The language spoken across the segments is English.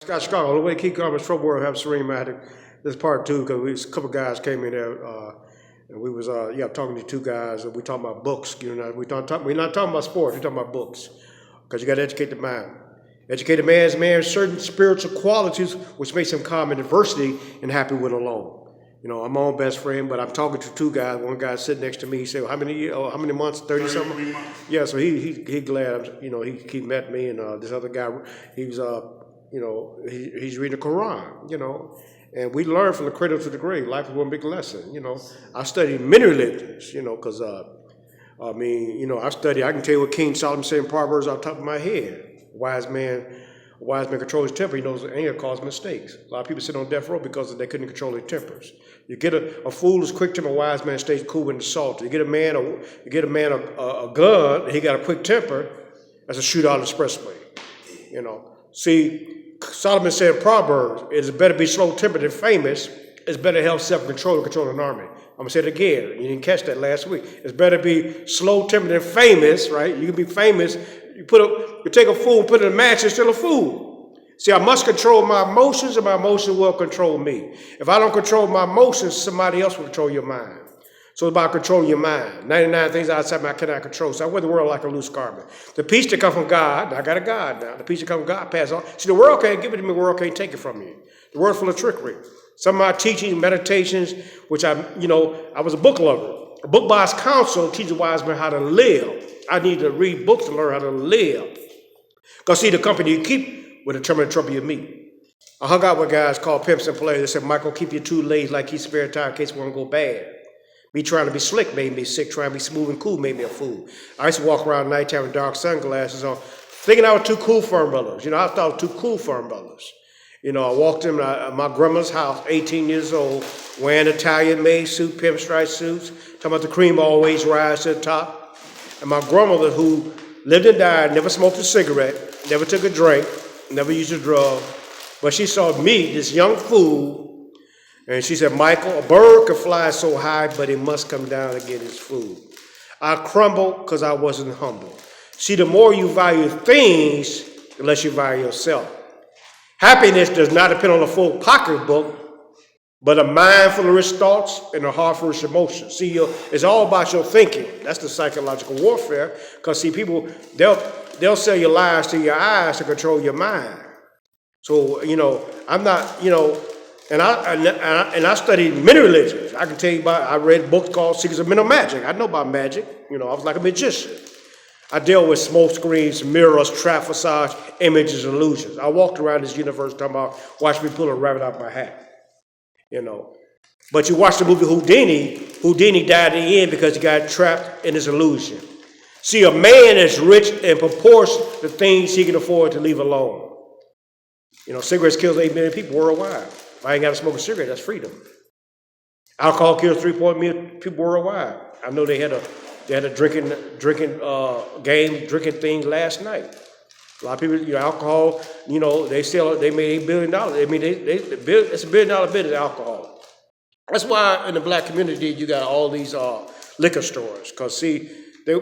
Scott Chicago, the way Keith Carmen's Trouble World have serene mind. This part two because a couple guys came in there and we was talking to two guys and we talking about books. We're not talking about sports. We're talking about books because you got to educate the mind. Educate a man's man certain spiritual qualities which makes him calm in adversity and happy when alone. I'm my own best friend, but I'm talking to two guys. One guy sitting next to me. He said, "How many years? How many months? 30-something." Yeah, so he glad. He met me, and this other guy, he's he's reading the Quran. And we learn from the cradle to the grave. Life is one big lesson. I studied many religions. Because I can tell you what King Solomon said in Proverbs off the top of my head. A wise man controls his temper. He knows anger causes mistakes. A lot of people sit on death row because they couldn't control their tempers. You get a fool is quick temper, a wise man stays cool when assaulted. You get a man a gun, and he got a quick temper, that's a shootout expressway. See, Solomon said in Proverbs, it is better to be slow-tempered than famous. It's better to have self-control than control an army. I'm going to say it again. You didn't catch that last week. It's better to be slow-tempered than famous, right? You can be famous. You take a fool and put it in a match, you're still a fool. See, I must control my emotions, and my emotions will control me. If I don't control my emotions, somebody else will control your mind. So it's about controlling your mind. 99 things outside me I cannot control. So I wear the world like a loose garment. The peace that comes from God, I got a God now. The peace that comes from God passes on. See, the world can't give it to me. The world can't take it from you. The world's full of trickery. Some of my teachings, meditations, which I was a book lover. A book by its counsel teaches wise men how to live. I need to read books to learn how to live. Because see, the company you keep will determine the trouble you meet. I hung out with guys called pimps and players. They said, Michael, keep your two legs like he's spare time in case one go bad. Me trying to be slick made me sick. Trying to be smooth and cool made me a fool. I used to walk around at nighttime with dark sunglasses on, thinking I was too cool for umbrellas. I thought I was too cool for umbrellas. I walked in my grandma's house, 18 years old, wearing Italian-made suit, pinstripe suits, talking about the cream always rise to the top. And my grandmother, who lived and died, never smoked a cigarette, never took a drink, never used a drug. But she saw me, this young fool, and she said, Michael, a bird can fly so high, but it must come down to get its food. I crumbled because I wasn't humble. See, the more you value things, the less you value yourself. Happiness does not depend on a full pocketbook, but a mind full of rich thoughts and a heart full of emotions. See, it's all about your thinking. That's the psychological warfare. Because see, people, they'll sell your lies to your eyes to control your mind. So, I'm not, and I studied many religions. I can tell you I read books called Secrets of Mental Magic. I know about magic. I was like a magician. I dealt with smoke screens, mirrors, trap facades, images, illusions. I walked around this universe talking about, watch me pull a rabbit out my hat. But you watch the movie Houdini died in the end because he got trapped in his illusion. See, a man is rich in proportion to things he can afford to leave alone. Cigarettes kills 8 million people worldwide. If I ain't got to smoke a cigarette, that's freedom. Alcohol kills 3.1 million people worldwide. I know they had a drinking thing last night. A lot of people, alcohol, they made $8 billion. I mean, it's $1 billion business, alcohol. That's why in the black community, you got all these liquor stores. Because, see,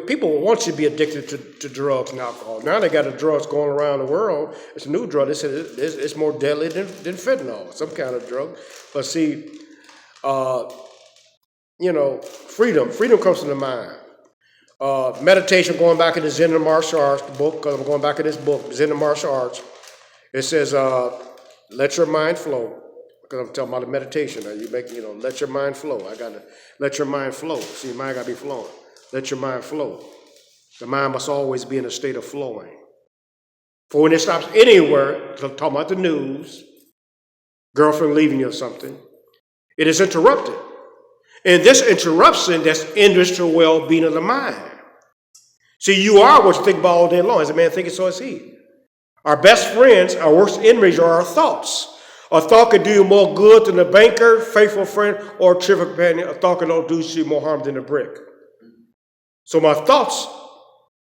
people want you to be addicted to drugs and alcohol. Now they got the drugs going around the world. It's a new drug. They said it's more deadly than fentanyl, some kind of drug. But see, freedom. Freedom comes from the mind. Meditation, going back in the Zen and Martial Arts book, because I'm going back in this book, Zen and Martial Arts. It says, let your mind flow. Because I'm talking about the meditation. Let your mind flow. I got to let your mind flow. See, your mind got to be flowing. Let your mind flow. The mind must always be in a state of flowing. For when it stops anywhere, talking about the news, girlfriend leaving you or something, it is interrupted. And this interruption, that's injurious to the well-being of the mind. See, you are what you think about all day long. As a man thinketh, so is he. Our best friends, our worst enemies are our thoughts. A thought could do you more good than a banker, faithful friend, or a trivial companion. A thought can do you more harm than a brick. So my thoughts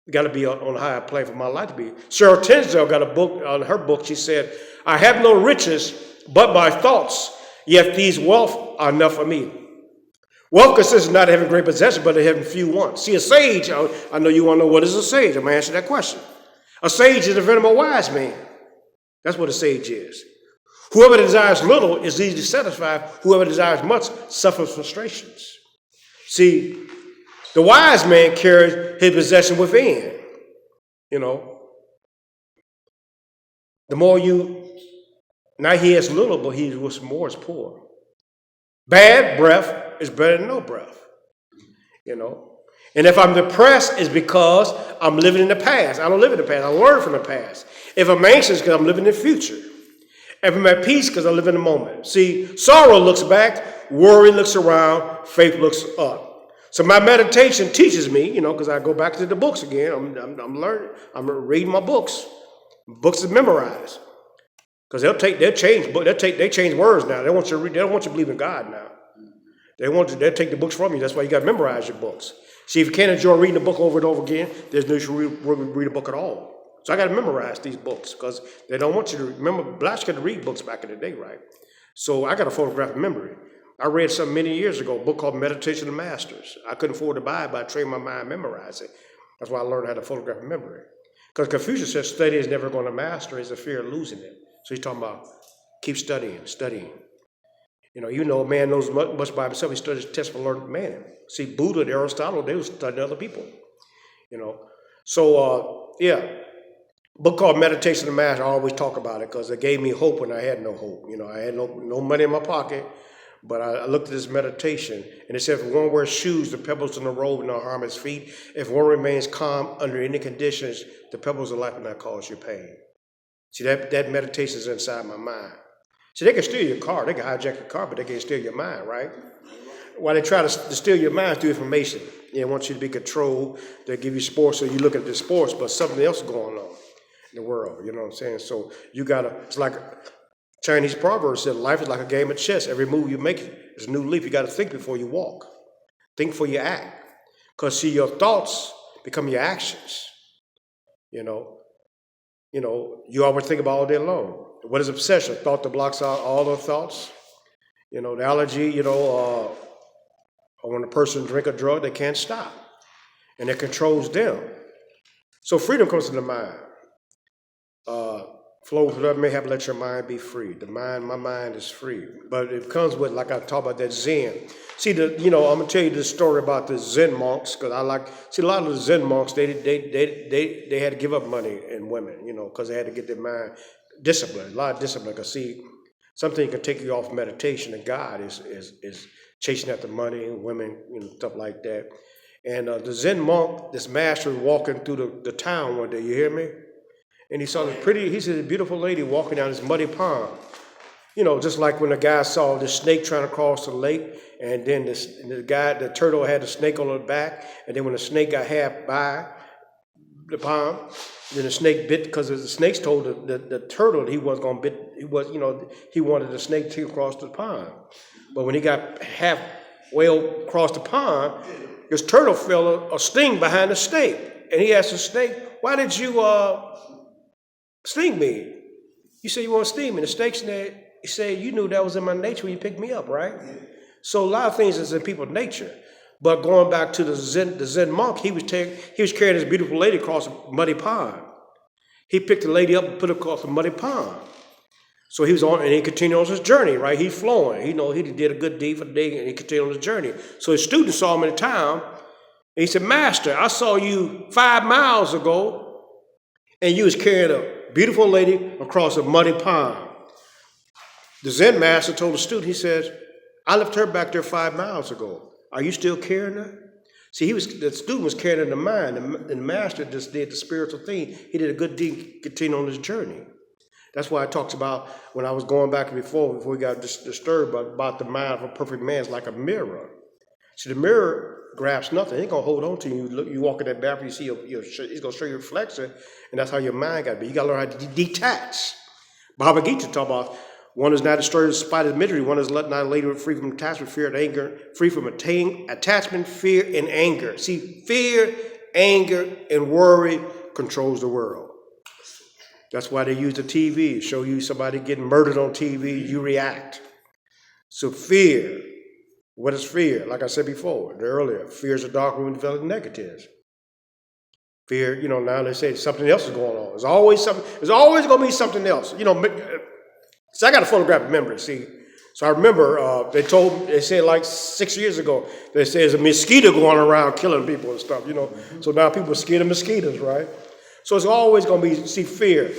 got to be on a higher plane for my life to be. Cheryl Tinsdale got a book, on her book, she said, I have no riches but my thoughts, yet these wealth are enough for me. Wealth consists of not having great possessions, but of having few wants. See, a sage, I know you want to know what is a sage. I'm going to answer that question. A sage is a venerable wise man. That's what a sage is. Whoever desires little is easily satisfied. Whoever desires much suffers frustrations. See, the wise man carries his possession within. You know, the more now he has little, but he was more is poor. Bad breath is better than no breath. You know, and if I'm depressed, it's because I'm living in the past. I don't live in the past. I learn from the past. If I'm anxious, because I'm living in the future. If I'm at peace, because I live in the moment. See, sorrow looks back, worry looks around, faith looks up. So my meditation teaches me, because I go back to the books again. I'm learning. I'm reading my books. Books is memorized. Because they change words now. They want you to read. They don't want you to believe in God now. They'll take the books from you. That's why you got to memorize your books. See, if you can't enjoy reading the book over and over again, there's no use to read a book at all. So I got to memorize these books because they don't want you to remember. Blacks could read books back in the day, right? So I got a photographic memory. I read something many years ago, a book called Meditation of the Masters. I couldn't afford to buy it, but I trained my mind memorize it. That's why I learned how to photographic memory. Because Confucius says study is never going to master, it's a fear of losing it. So he's talking about keep studying. A man knows much by himself. He studies test for learning man. See, Buddha and Aristotle, they were studying other people. Book called Meditation of the Master. I always talk about it because it gave me hope when I had no hope. I had no money in my pocket, but I looked at this meditation, and it said, if one wears shoes, the pebbles in the road will not harm his feet. If one remains calm under any conditions, the pebbles of life will not cause you pain. See, that meditation is inside my mind. See, they can steal your car. They can hijack your car, but they can't steal your mind, right? Why they try to steal your mind through information. They want you to be controlled. They give you sports, so you look at the sports, but something else is going on in the world. You know what I'm saying? So it's like Chinese proverb said, life is like a game of chess. Every move you make is a new leaf. You got to think before you walk. Think before you act. Because, see, your thoughts become your actions. You always think about all day long. What is obsession? Thought that blocks out all the thoughts. The allergy, or when a person drink a drug, they can't stop. And it controls them. So freedom comes from the mind. Flow with love may have let your mind be free. My mind is free. But it comes with, like I talk about that Zen. See, I'm going to tell you this story about the Zen monks, because a lot of the Zen monks, they had to give up money and women, because they had to get their mind disciplined, a lot of discipline. Because, see, something can take you off meditation, and God is chasing after money and women, stuff like that. And the Zen monk, this master, was walking through the town one day, you hear me? And he saw a beautiful lady walking down this muddy pond. Just like when the guy saw the snake trying to cross the lake, and then the turtle had the snake on the back, and then when the snake got half by the pond, then the snake bit, because the snakes told the turtle that he wasn't going to bit, he wanted the snake to cross the pond. But when he got halfway across the pond, this turtle felt a sting behind the snake. And he asked the snake, why did you sting me? You said you want to sting me. The snake said, you knew that was in my nature when you picked me up, right? So a lot of things is in people's nature. But going back to the Zen monk, he was carrying this beautiful lady across a muddy pond. He picked the lady up and put her across a muddy pond. So he was on, and he continued on his journey, right? He's flowing. He did a good deed for the day, and he continued on his journey. So his students saw him in the town, and he said, Master, I saw you 5 miles ago, and you was carrying a beautiful lady across a muddy pond. The Zen master told the student, he says, I left her back there 5 miles ago. Are you still carrying her? See, the student was carrying in the mind, and the master just did the spiritual thing. He did a good deed, continued on his journey. That's why it talks about, when I was going back before we got disturbed, about the mind of a perfect man is like a mirror. See, the mirror grabs nothing. It ain't going to hold on to you. You walk in that bathroom, you see it's going to show your reflection, and that's how your mind got to be. You got to learn how to detach. Bhagavad Gita talk about, one is not destroyed in spite of misery, one is not later free from attachment, fear, and anger, free from attachment, fear, and anger. See, fear, anger, and worry controls the world. That's why they use the TV, show you somebody getting murdered on TV, you react. So fear, what is fear? Like I said before, earlier, fear is a dark room developing negatives. Fear, now they say something else is going on. There's always something. There's always going to be something else. So I got a photographic memory. See, so I remember they said like 6 years ago, they said there's a mosquito going around killing people and stuff. So now people are scared of mosquitoes, right? So it's always going to be fear.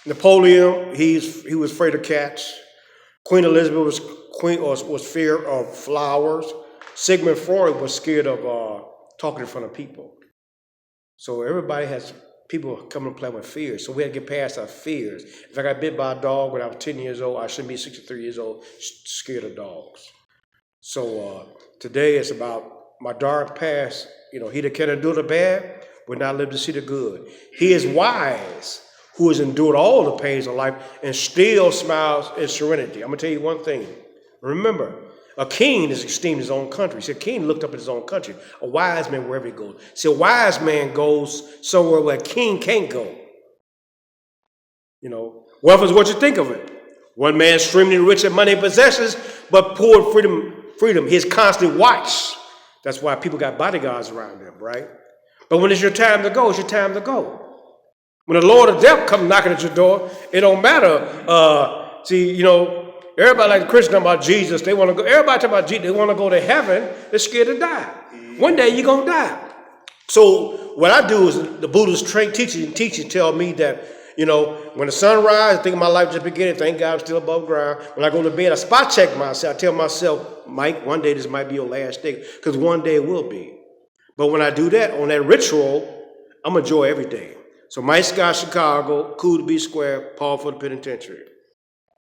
Napoleon, he was afraid of cats. Queen Elizabeth was fear of flowers. Sigmund Freud was scared of talking in front of people. So everybody has people come and play with fears. So we had to get past our fears. If I got bit by a dog when I was 10 years old, I shouldn't be 63 years old scared of dogs. So today it's about my dark past. He that can endure the bad will not live to see the good. He is wise who has endured all the pains of life and still smiles in serenity. I'm going to tell you one thing. Remember, a king is esteemed in his own country. See, a king looked up at his own country. A wise man wherever he goes. See, a wise man goes somewhere where a king can't go. Wealth is what you think of it. One man extremely rich in money and possessions, but poor in freedom. He is constantly watched. That's why people got bodyguards around them, right? But when it's your time to go, it's your time to go. When the Lord of death comes knocking at your door, it don't matter. Everybody like the Christian talking about Jesus. They want to go. Everybody talking about Jesus. They want to go to heaven. They're scared to die. One day you're gonna die. So what I do is the Buddha's teaching tell me that when the sun rises, I think my life just beginning. Thank God I'm still above ground. When I go to bed, I spot check myself. I tell myself, Mike, one day this might be your last day, because one day it will be. But when I do that on that ritual, I'm enjoy every day. So Mike Scott, Chicago, cool to be square, Paul for the penitentiary.